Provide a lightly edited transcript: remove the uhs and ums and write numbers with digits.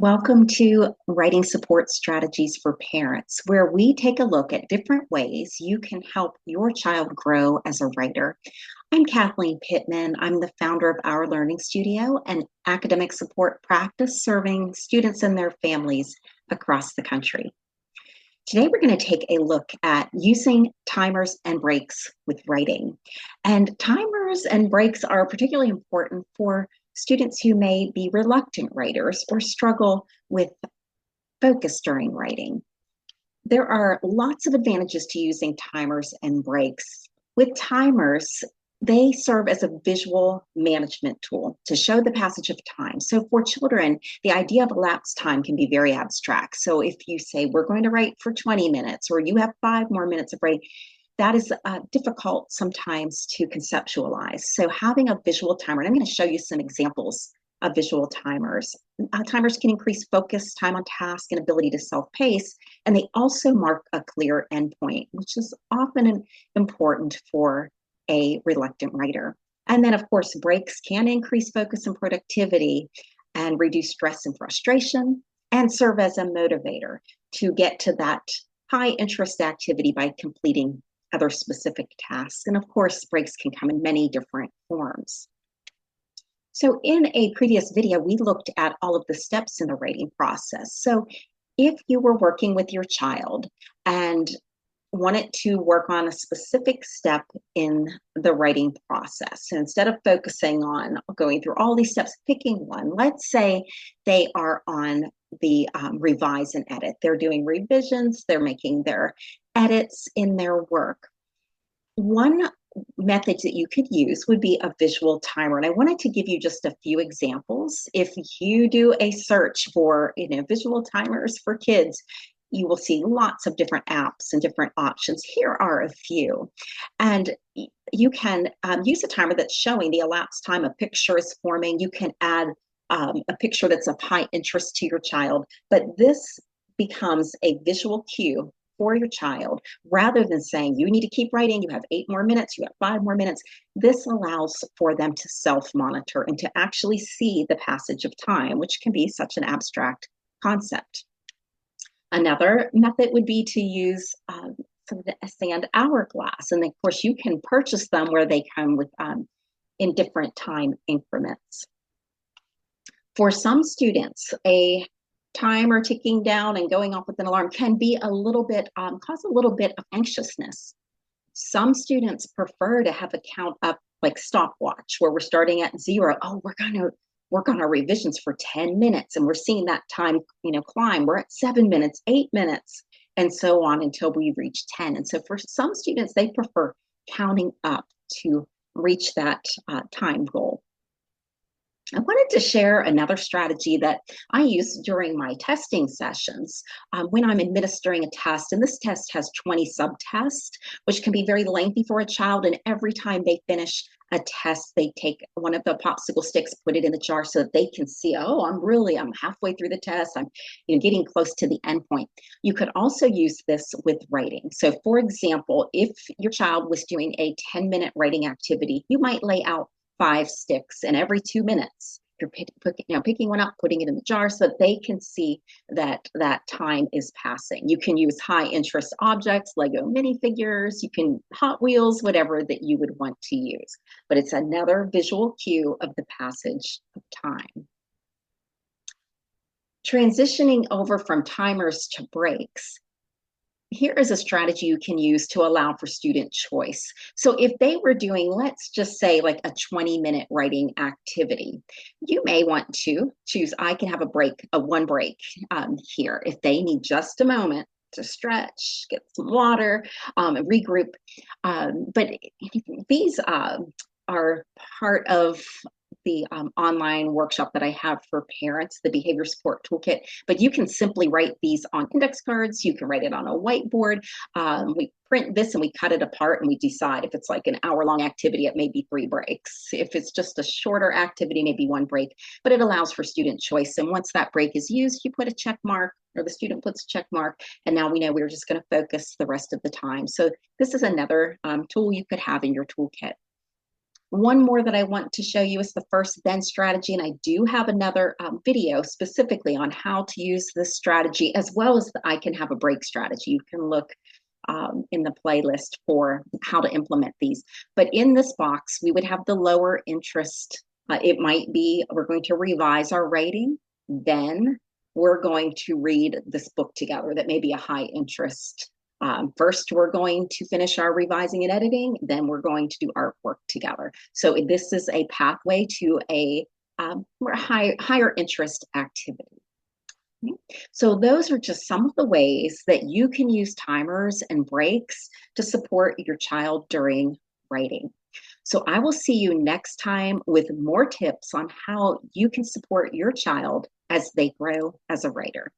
Welcome to Writing Support Strategies for Parents, where we take a look at different ways you can help your child grow as a writer. I'm Kathleen Pittman. I'm the founder of Our Learning Studio, an academic support practice serving students and their families across the country. Today, we're going to take a look at using timers and breaks with writing. And timers and breaks are particularly important for students who may be reluctant writers or struggle with focus during writing. There are lots of advantages to using timers and breaks. With timers, they serve as a visual management tool to show the passage of time. So for children, the idea of elapsed time can be very abstract. So if you say, we're going to write for 20 minutes, or you have 5 more minutes of writing, that is difficult sometimes to conceptualize. So having a visual timer, and I'm going to show you some examples of visual timers. Timers can increase focus, time on task, and ability to self-pace, and they also mark a clear endpoint, which is often important for a reluctant writer. And then, of course, breaks can increase focus and productivity and reduce stress and frustration and serve as a motivator to get to that high interest activity by completing other specific tasks. And of course, breaks can come in many different forms. So in a previous video, we looked at all of the steps in the writing process. So if you were working with your child and wanted to work on a specific step in the writing process, so instead of focusing on going through all these steps, picking one, let's say they are on the revise and edit. They're doing revisions, they're making their edits in their work. One method that you could use would be a visual timer. And I wanted to give you just a few examples. If you do a search for, visual timers for kids, you will see lots of different apps and different options. Here are a few. And you can use a timer that's showing the elapsed time a picture is forming. You can add a picture that's of high interest to your child, but this becomes a visual cue for your child, rather than saying, you need to keep writing, you have 8 more minutes, you have 5 more minutes. This allows for them to self-monitor and to actually see the passage of time, which can be such an abstract concept. Another method would be to use a sand hourglass. And of course, you can purchase them where they come with in different time increments. For some students, a timer ticking down and going off with an alarm can be a little bit, cause a little bit of anxiousness. Some students prefer to have a count up, like stopwatch, where we're starting at 0. Oh, we're going to work on our revisions for 10 minutes, and we're seeing that time, climb. We're at 7 minutes, 8 minutes, and so on until we reach 10. And so for some students, they prefer counting up to reach that time goal. I wanted to share another strategy that I use during my testing sessions when I'm administering a test. And this test has 20 subtests, which can be very lengthy for a child. And every time they finish a test, they take one of the popsicle sticks, put it in the jar so that they can see, oh, I'm halfway through the test. I'm getting close to the end point. You could also use this with writing. So for example, if your child was doing a 10-minute writing activity, you might lay out 5 sticks, and every 2 minutes you're picking one up, putting it in the jar so that they can see that time is passing. You can use high interest objects, Lego minifigures, you can Hot Wheels, whatever that you would want to use. But it's another visual cue of the passage of time. Transitioning over from timers to breaks, here is a strategy you can use to allow for student choice. So if they were doing, let's just say, like a 20-minute writing activity, you may want to choose, I can have one break here. If they need just a moment to stretch, get some water, and regroup. But these are part of the online workshop that I have for parents, the Behavior Support Toolkit. But you can simply write these on index cards. You can write it on a whiteboard. We print this and we cut it apart and we decide if it's like an hour-long activity, it may be 3 breaks. If it's just a shorter activity, maybe 1 break. But it allows for student choice. And once that break is used, you put a check mark, or the student puts a check mark, and now we know we're just going to focus the rest of the time. So this is another tool you could have in your toolkit. One more that I want to show you is the first then strategy, and I do have another video specifically on how to use this strategy, as well as the I can have a break strategy. You can look in the playlist for how to implement these. But in this box, we would have the lower interest. It might be we're going to revise our rating, then we're going to read this book together that may be a high interest. First, we're going to finish our revising and editing, then we're going to do artwork together. So this is a pathway to a higher interest activity. So those are just some of the ways that you can use timers and breaks to support your child during writing. So I will see you next time with more tips on how you can support your child as they grow as a writer.